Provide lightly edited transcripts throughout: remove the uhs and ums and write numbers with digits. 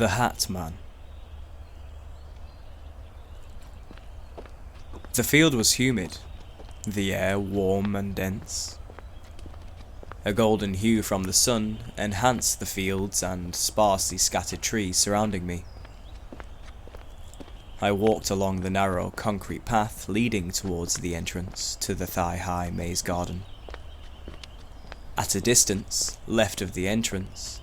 The Hat Man. The field was humid, the air warm and dense. A golden hue from the sun enhanced the fields and sparsely scattered trees surrounding me. I walked along the narrow concrete path leading towards the entrance to the thigh-high maze garden. At a distance, left of the entrance,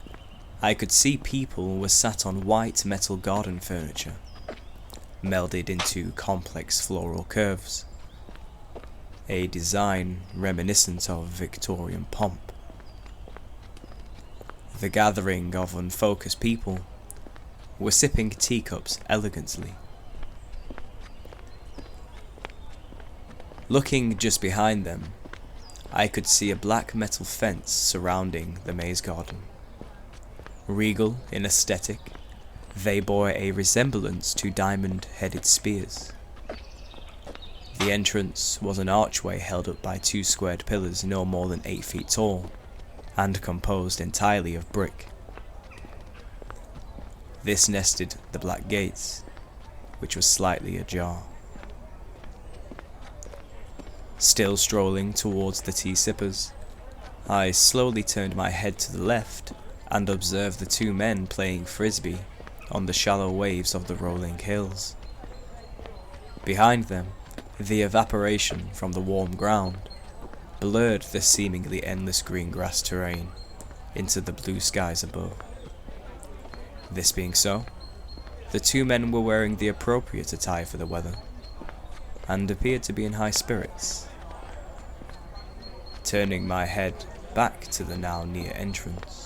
I could see people were sat on white metal garden furniture, melded into complex floral curves, a design reminiscent of Victorian pomp. The gathering of unfocused people were sipping teacups elegantly. Looking just behind them, I could see a black metal fence surrounding the maze garden. Regal in aesthetic, they bore a resemblance to diamond-headed spears. The entrance was an archway held up by two squared pillars no more than 8 feet tall, and composed entirely of brick. This nested the black gates, which was slightly ajar. Still strolling towards the tea sippers, I slowly turned my head to the left and observed the two men playing frisbee on the shallow waves of the rolling hills. Behind them, the evaporation from the warm ground blurred the seemingly endless green grass terrain into the blue skies above. This being so, the two men were wearing the appropriate attire for the weather, and appeared to be in high spirits. Turning my head back to the now near entrance,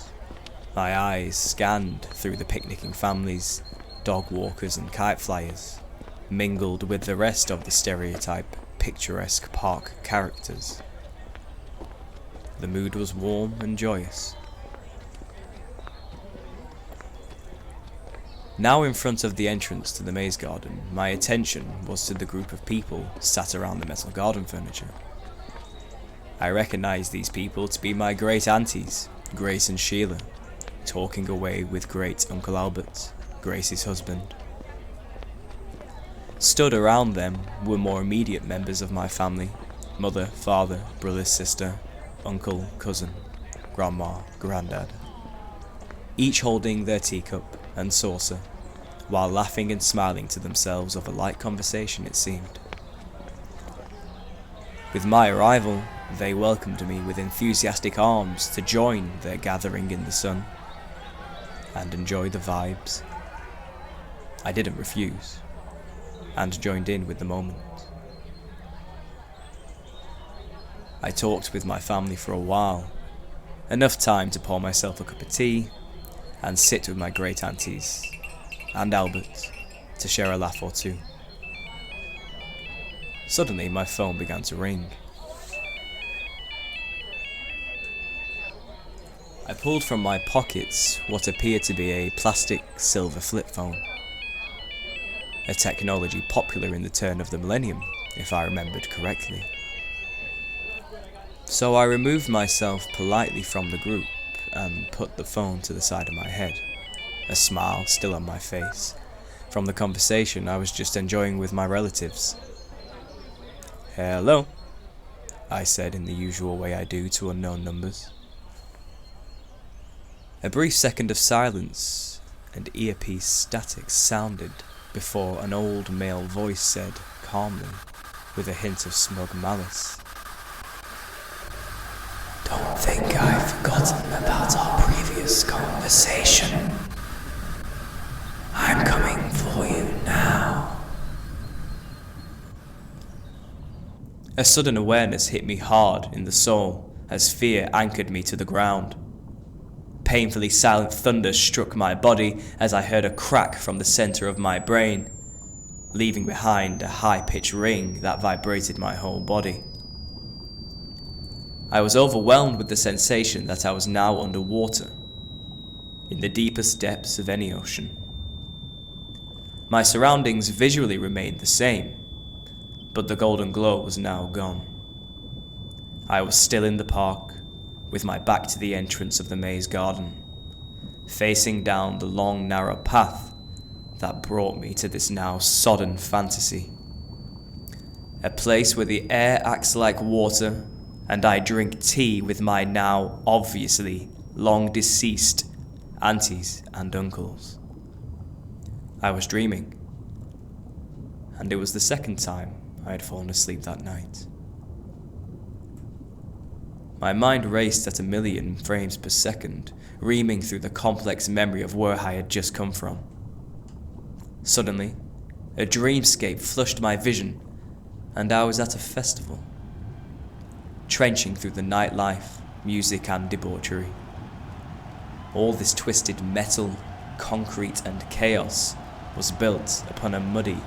my eyes scanned through the picnicking families, dog walkers and kite flyers, mingled with the rest of the stereotype picturesque park characters. The mood was warm and joyous. Now in front of the entrance to the maze garden, my attention was to the group of people sat around the metal garden furniture. I recognised these people to be my great aunties, Grace and Sheila, talking away with great Uncle Albert, Grace's husband. Stood around them were more immediate members of my family: mother, father, brother, sister, uncle, cousin, grandma, granddad, each holding their teacup and saucer, while laughing and smiling to themselves over light conversation, it seemed. With my arrival, they welcomed me with enthusiastic arms to join their gathering in the sun and enjoy the vibes. I didn't refuse, and joined in with the moment. I talked with my family for a while, enough time to pour myself a cup of tea and sit with my great aunties and Albert to share a laugh or two. Suddenly my phone began to ring. I pulled from my pockets what appeared to be a plastic silver flip phone, a technology popular in the turn of the millennium, if I remembered correctly. So I removed myself politely from the group and put the phone to the side of my head, a smile still on my face from the conversation I was just enjoying with my relatives. "Hello," I said in the usual way I do to unknown numbers. A brief second of silence and earpiece static sounded before an old male voice said calmly, with a hint of smug malice, "Don't think I've forgotten about our previous conversation. I'm coming for you now." A sudden awareness hit me hard in the soul as fear anchored me to the ground. Painfully silent thunder struck my body as I heard a crack from the center of my brain, leaving behind a high-pitched ring that vibrated my whole body. I was overwhelmed with the sensation that I was now underwater, in the deepest depths of any ocean. My surroundings visually remained the same, but the golden glow was now gone. I was still in the park, with my back to the entrance of the maze garden, facing down the long narrow path that brought me to this now sodden fantasy. A place where the air acts like water and I drink tea with my now obviously long deceased aunties and uncles. I was dreaming, and it was the second time I had fallen asleep that night. My mind raced at 1,000,000 frames per second, reaming through the complex memory of where I had just come from. Suddenly, a dreamscape flushed my vision, and I was at a festival, trenching through the nightlife, music and debauchery. All this twisted metal, concrete and chaos was built upon a muddy,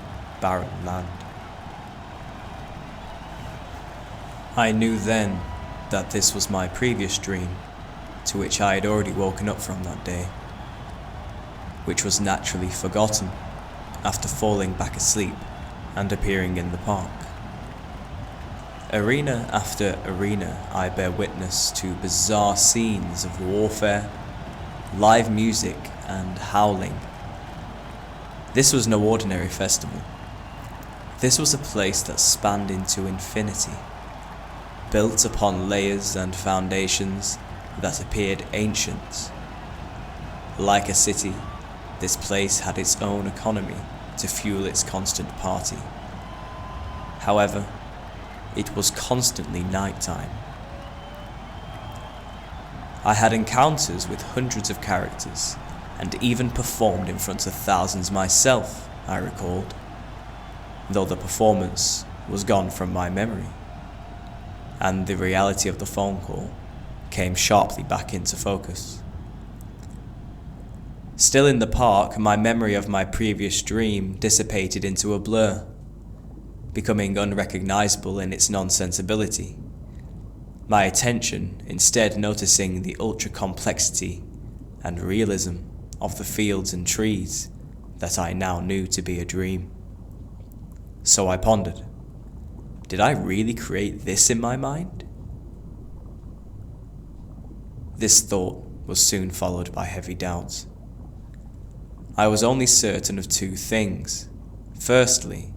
barren land. I knew then that this was my previous dream, to which I had already woken up from that day, which was naturally forgotten after falling back asleep and appearing in the park. Arena after arena, I bear witness to bizarre scenes of warfare, live music and howling. This was no ordinary festival. This was a place that spanned into infinity, built upon layers and foundations that appeared ancient. Like a city, this place had its own economy to fuel its constant party. However, it was constantly nighttime. I had encounters with hundreds of characters, and even performed in front of thousands myself, I recalled, though the performance was gone from my memory, and the reality of the phone call came sharply back into focus. Still in the park, my memory of my previous dream dissipated into a blur, becoming unrecognizable in its non-sensibility, my attention instead noticing the ultra-complexity and realism of the fields and trees that I now knew to be a dream. So I pondered, did I really create this in my mind? This thought was soon followed by heavy doubts. I was only certain of two things. Firstly,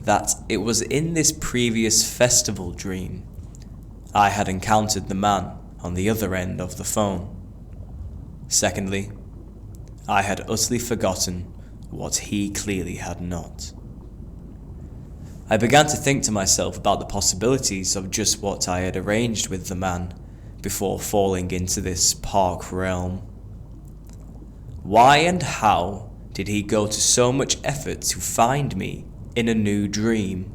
that it was in this previous festival dream I had encountered the man on the other end of the phone. Secondly, I had utterly forgotten what he clearly had not. I began to think to myself about the possibilities of just what I had arranged with the man before falling into this park realm. Why and how did he go to so much effort to find me in a new dream,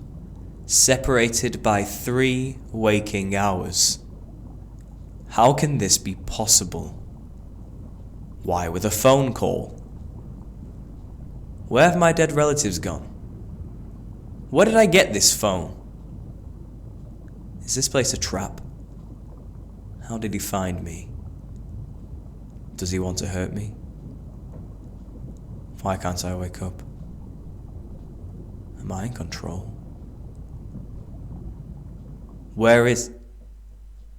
separated by 3 waking hours? How can this be possible? Why with a phone call? Where have my dead relatives gone? Where did I get this phone? Is this place a trap? How did he find me? Does he want to hurt me? Why can't I wake up? Am I in control? Where is...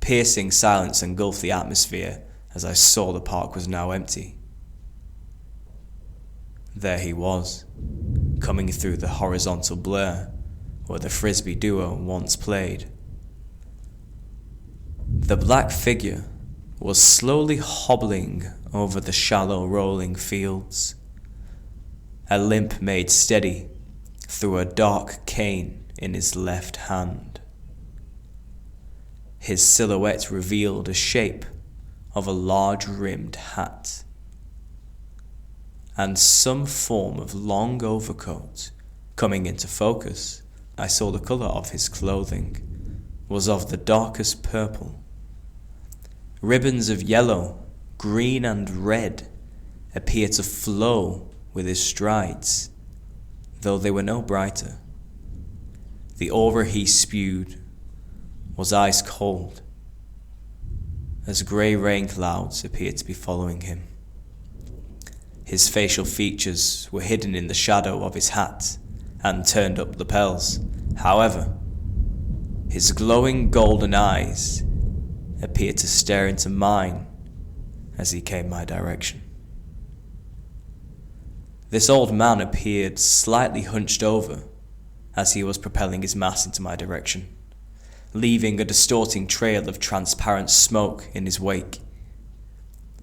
Piercing silence engulfed the atmosphere as I saw the park was now empty. There he was, coming through the horizontal blur where the Frisbee duo once played. The black figure was slowly hobbling over the shallow rolling fields, a limp made steady through a dark cane in his left hand. His silhouette revealed a shape of a large rimmed hat, and some form of long overcoat. Coming into focus, I saw the colour of his clothing was of the darkest purple. Ribbons of yellow, green and red appeared to flow with his strides, though they were no brighter. The aura he spewed was ice cold, as grey rain clouds appeared to be following him. His facial features were hidden in the shadow of his hat and turned up lapels. However, his glowing golden eyes appeared to stare into mine as he came my direction. This old man appeared slightly hunched over as he was propelling his mass into my direction, leaving a distorting trail of transparent smoke in his wake.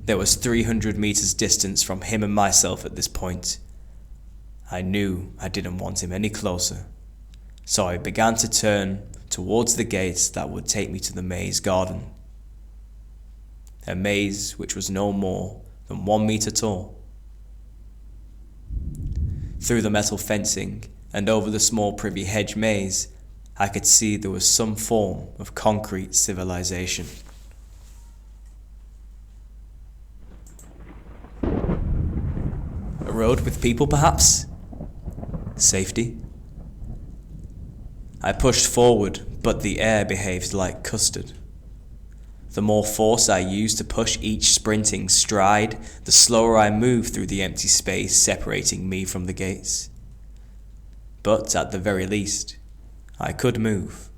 There was 300 meters distance from him and myself at this point. I knew I didn't want him any closer, so I began to turn towards the gates that would take me to the maze garden. A maze which was no more than 1 meter tall. Through the metal fencing and over the small privy hedge maze, I could see there was some form of concrete civilization. A road with people, perhaps? Safety? I pushed forward, but the air behaved like custard. The more force I used to push each sprinting stride, the slower I moved through the empty space separating me from the gates. But at the very least, I could move.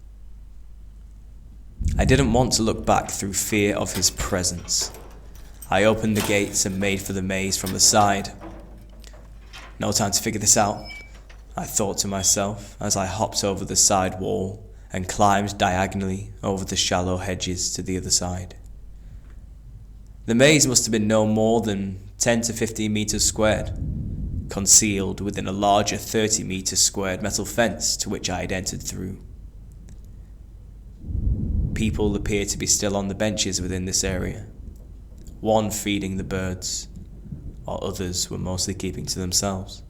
I didn't want to look back through fear of his presence. I opened the gates and made for the maze from the side. No time to figure this out, I thought to myself as I hopped over the side wall and climbed diagonally over the shallow hedges to the other side. The maze must have been no more than 10 to 15 meters squared, concealed within a larger 30 meters squared metal fence to which I had entered through. People appeared to be still on the benches within this area, one feeding the birds, while others were mostly keeping to themselves.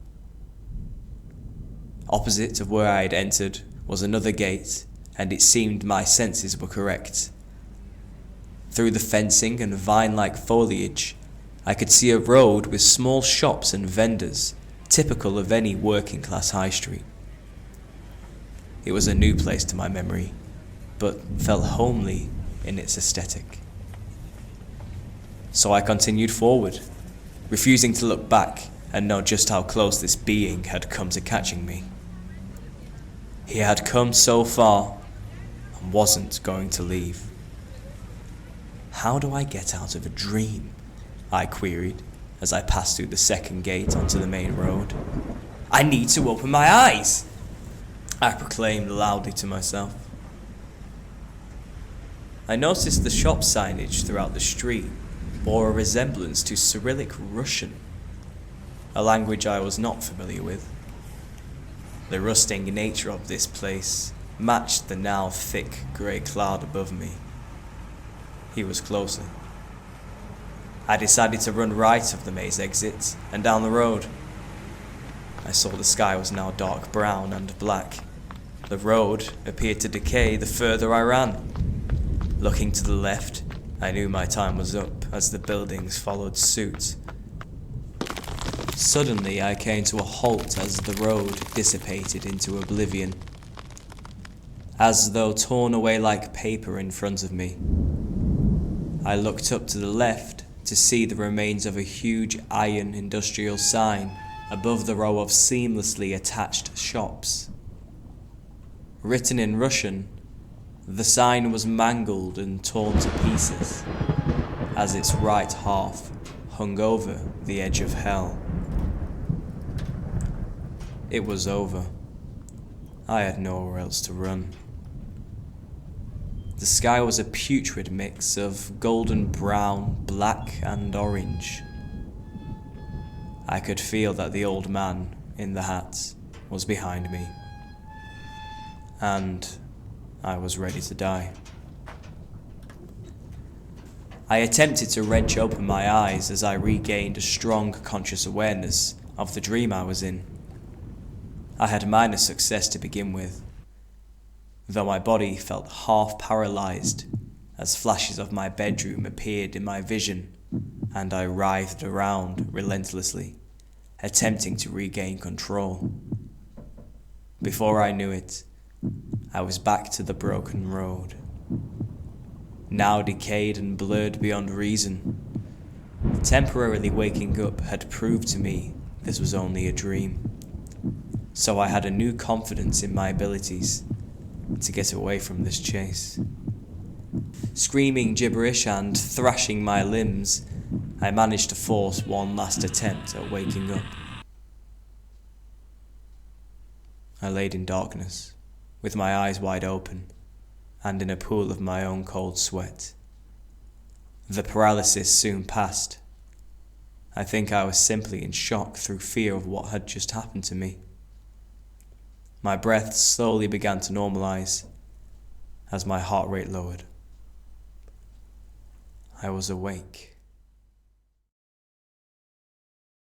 Opposite of where I had entered was another gate, and it seemed my senses were correct. Through the fencing and vine-like foliage, I could see a road with small shops and vendors, typical of any working-class high street. It was a new place to my memory, but felt homely in its aesthetic. So I continued forward, refusing to look back and know just how close this being had come to catching me. He had come so far and wasn't going to leave. How do I get out of a dream? I queried as I passed through the second gate onto the main road. I need to open my eyes, I proclaimed loudly to myself. I noticed the shop signage throughout the street bore a resemblance to Cyrillic Russian, a language I was not familiar with. The rusting nature of this place matched the now thick grey cloud above me. He was closer. I decided to run right of the maze exit and down the road. I saw the sky was now dark brown and black. The road appeared to decay the further I ran. Looking to the left, I knew my time was up as the buildings followed suit. Suddenly I came to a halt as the road dissipated into oblivion, as though torn away like paper in front of me. I looked up to the left to see the remains of a huge iron industrial sign above the row of seamlessly attached shops. Written in Russian, the sign was mangled and torn to pieces, as its right half hung over the edge of hell. It was over. I had nowhere else to run. The sky was a putrid mix of golden brown, black and orange. I could feel that the old man in the hat was behind me, and I was ready to die. I attempted to wrench open my eyes as I regained a strong conscious awareness of the dream I was in. I had minor success to begin with, though my body felt half paralyzed as flashes of my bedroom appeared in my vision and I writhed around relentlessly, attempting to regain control. Before I knew it, I was back to the broken road, now decayed and blurred beyond reason. Temporarily waking up had proved to me this was only a dream, so I had a new confidence in my abilities to get away from this chase. Screaming gibberish and thrashing my limbs, I managed to force one last attempt at waking up. I laid in darkness, with my eyes wide open, and in a pool of my own cold sweat. The paralysis soon passed. I think I was simply in shock through fear of what had just happened to me. My breath slowly began to normalize as my heart rate lowered. I was awake.